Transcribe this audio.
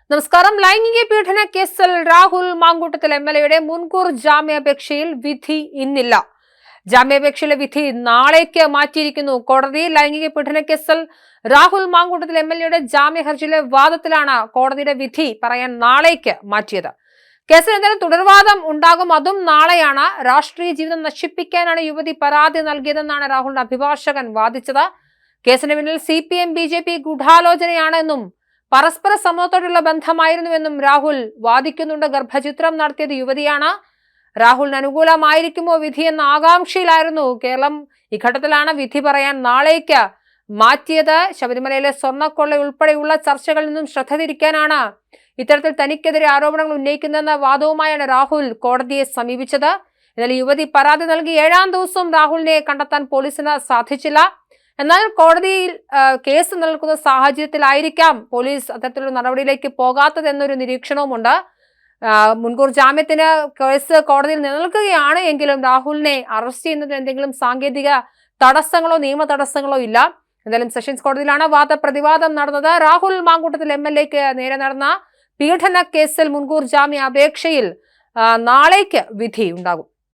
നമസ്കാരം. ലൈംഗിക പീഡന കേസിൽ രാഹുൽ മാങ്കൂട്ടത്തിൽ എംഎൽഎയുടെ മുൻകൂർ ജാമ്യാപേക്ഷയിൽ വിധി ഇന്നില്ല. ജാമ്യാപേക്ഷയിലെ വിധി നാളേക്ക് മാറ്റിയിരിക്കുന്നു കോടതി. ലൈംഗിക പീഡന കേസിൽ രാഹുൽ മാങ്കൂട്ടത്തിൽ എംഎൽഎയുടെ ജാമ്യ ഹർജിയിലെ വാദത്തിലാണ് കോടതിയുടെ വിധി പറയാൻ നാളേക്ക് മാറ്റിയത്. കേസിൽ എന്തായാലും തുടർവാദം ഉണ്ടാകും, അതും നാളെയാണ്. രാഷ്ട്രീയ ജീവിതം നശിപ്പിക്കാനാണ് യുവതി പരാതി നൽകിയതെന്നാണ് രാഹുലിന്റെ അഭിഭാഷകൻ വാദിച്ചത്. കേസിന് പിന്നിൽ CPM BJP ഗൂഢാലോചനയാണെന്നും പരസ്പര സമ്മതത്തോടുള്ള ബന്ധമായിരുന്നുവെന്നും രാഹുൽ വാദിക്കുന്നുണ്ട്. ഗർഭചിത്രം നടത്തിയത് യുവതിയാണ്. രാഹുലിന് അനുകൂലമായിരിക്കുമോ വിധി എന്ന ആകാംക്ഷയിലായിരുന്നു കേരളം. ഈ ഘട്ടത്തിലാണ് വിധി പറയാൻ നാളേക്ക് മാറ്റിയത്. ശബരിമലയിലെ സ്വർണ്ണക്കൊള്ള ഉൾപ്പെടെയുള്ള ചർച്ചകളിൽ നിന്നും ശ്രദ്ധ തിരിക്കാനാണ് ഇത്തരത്തിൽ തനിക്കെതിരെ ആരോപണങ്ങൾ ഉന്നയിക്കുന്നതെന്ന വാദവുമായാണ് രാഹുൽ കോടതിയെ സമീപിച്ചത്. എന്നാൽ യുവതി പരാതി നൽകി 7-ാം ദിവസവും രാഹുലിനെ കണ്ടെത്താൻ പോലീസിന് സാധിച്ചില്ല. എന്നാൽ കോടതിയിൽ കേസ് നിലനിൽക്കുന്ന സാഹചര്യത്തിലായിരിക്കാം പോലീസ് അത്തരത്തിലുള്ള നടപടിയിലേക്ക് പോകാത്തത് എന്നൊരു നിരീക്ഷണവുമുണ്ട്. മുൻകൂർ ജാമ്യത്തിന് കേസ് കോടതിയിൽ നിലനിൽക്കുകയാണ് എങ്കിലും രാഹുലിനെ അറസ്റ്റ് ചെയ്യുന്നതിന് എന്തെങ്കിലും സാങ്കേതിക തടസ്സങ്ങളോ നിയമ തടസ്സങ്ങളോ ഇല്ല. എന്തായാലും സെഷൻസ് കോടതിയിലാണ് വാദപ്രതിവാദം നടന്നത്. രാഹുൽ മാങ്കൂട്ടത്തിൽ MLAക്ക് നേരെ നടന്ന പീഡന കേസിൽ മുൻകൂർ ജാമ്യ അപേക്ഷയിൽ നാളേക്ക് വിധി ഉണ്ടാകും.